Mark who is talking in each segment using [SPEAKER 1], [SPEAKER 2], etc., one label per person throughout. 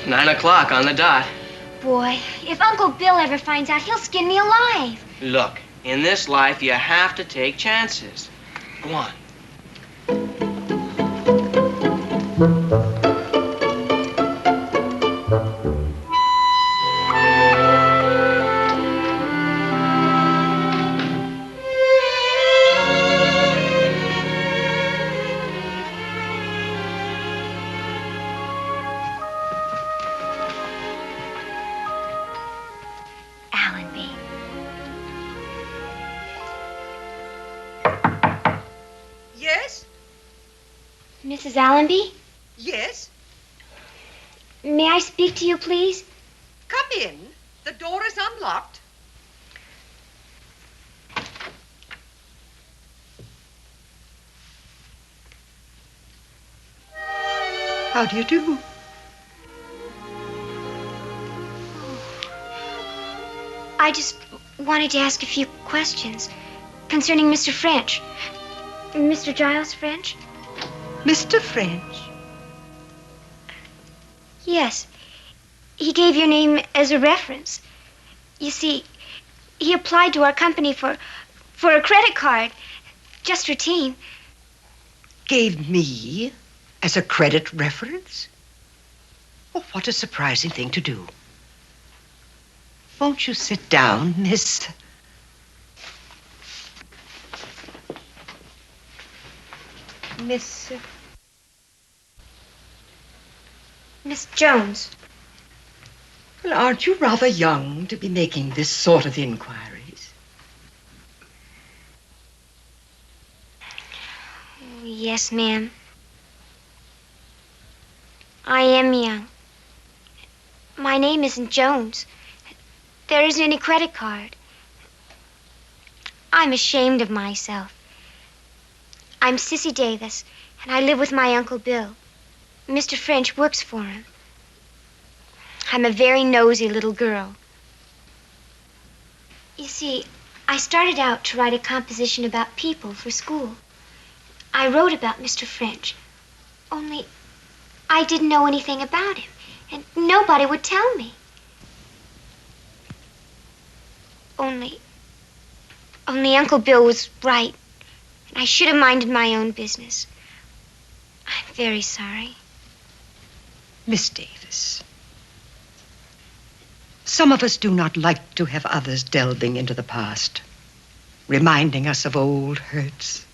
[SPEAKER 1] 9 o'clock on the dot.
[SPEAKER 2] Boy, if Uncle Bill ever finds out, he'll skin me alive.
[SPEAKER 1] Look, in this life, you have to take chances. Go on.
[SPEAKER 2] Mrs. Allenby?
[SPEAKER 3] Yes?
[SPEAKER 2] May I speak to you, please?
[SPEAKER 3] Come in. The door is unlocked. How do you do?
[SPEAKER 2] I just wanted to ask a few questions concerning Mr. French. Mr. Giles French?
[SPEAKER 3] Mr. French?
[SPEAKER 2] Yes. He gave your name as a reference. You see, he applied to our company for a credit card. Just routine.
[SPEAKER 3] Gave me as a credit reference? Oh, what a surprising thing to do. Won't you sit down, Miss...
[SPEAKER 2] Miss Jones.
[SPEAKER 3] Well, aren't you rather young to be making this sort of inquiries?
[SPEAKER 2] Yes, ma'am. I am young. My name isn't Jones. There isn't any credit card. I'm ashamed of myself. I'm Cissy Davis, and I live with my Uncle Bill. Mr. French works for him. I'm a very nosy little girl. You see, I started out to write a composition about people for school. I wrote about Mr. French, only I didn't know anything about him, and nobody would tell me. Only Uncle Bill was right, and I should have minded my own business. I'm very sorry.
[SPEAKER 3] Miss Davis, some of us do not like to have others delving into the past, reminding us of old hurts.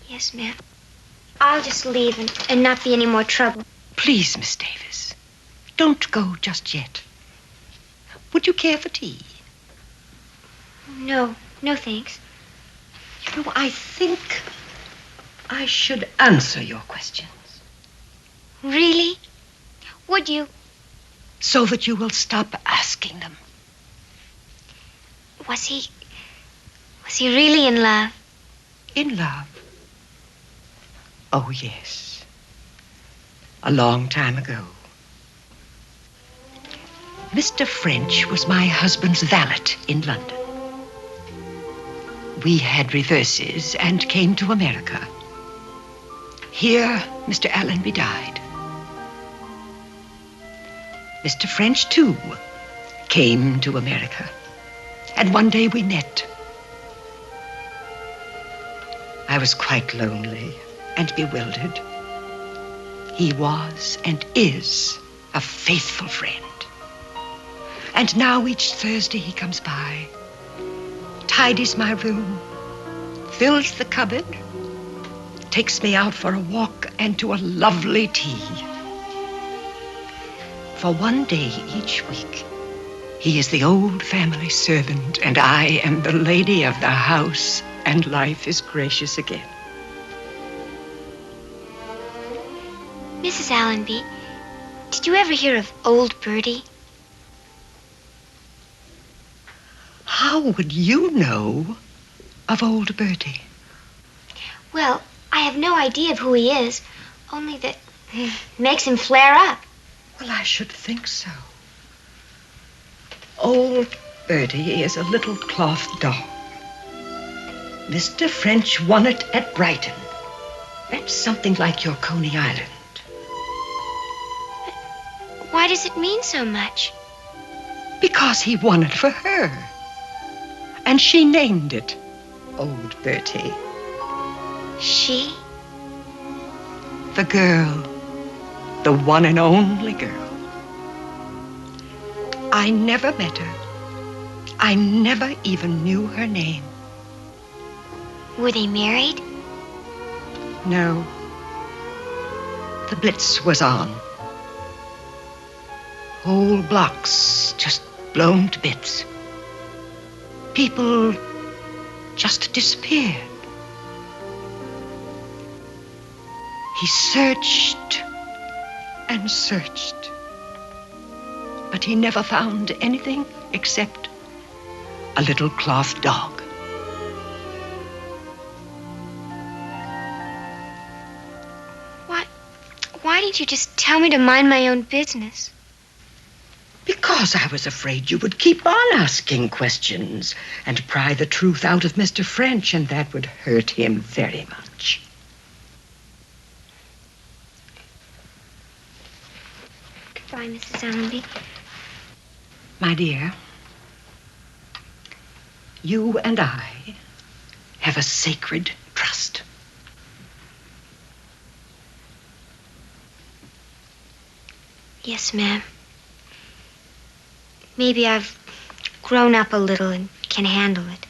[SPEAKER 2] Yes, ma'am. I'll just leave and not be any more trouble.
[SPEAKER 3] Please, Miss Davis, don't go just yet. Would you care for tea?
[SPEAKER 2] No, thanks.
[SPEAKER 3] You know, I think I should answer your questions.
[SPEAKER 2] Really? Would you?
[SPEAKER 3] So that you will stop asking them.
[SPEAKER 2] Was he really in love?
[SPEAKER 3] In love? Oh, yes. A long time ago. Mr. French was my husband's valet in London. We had reverses and came to America. Here, Mr. Allenby died. Mr. French, too, came to America. And one day we met. I was quite lonely and bewildered. He was and is a faithful friend. And now each Thursday he comes by, tidies my room, fills the cupboard, takes me out for a walk and to a lovely tea. For one day each week, he is the old family servant, and I am the lady of the house, and life is gracious again.
[SPEAKER 2] Mrs. Allenby, did you ever hear of old Bertie?
[SPEAKER 3] How would you know of old Bertie?
[SPEAKER 2] Well, I have no idea of who he is, only that makes him flare up.
[SPEAKER 3] Well, I should think so. Old Bertie is a little cloth doll. Mr. French won it at Brighton. That's something like your Coney Island.
[SPEAKER 2] Why does it mean so much?
[SPEAKER 3] Because he won it for her. And she named it Old Bertie.
[SPEAKER 2] She?
[SPEAKER 3] The girl. The one and only girl. I never met her. I never even knew her name.
[SPEAKER 2] Were they married?
[SPEAKER 3] No. The Blitz was on. Whole blocks just blown to bits. People just disappeared. He searched and searched, but he never found anything except a little cloth dog.
[SPEAKER 2] Why didn't you just tell me to mind my own business?
[SPEAKER 3] Because I was afraid you would keep on asking questions and pry the truth out of Mr. French, and that would hurt him very much.
[SPEAKER 2] Goodbye, Mrs. Allenby.
[SPEAKER 3] My dear, you and I have a sacred trust.
[SPEAKER 2] Yes, ma'am. Maybe I've grown up a little and can handle it.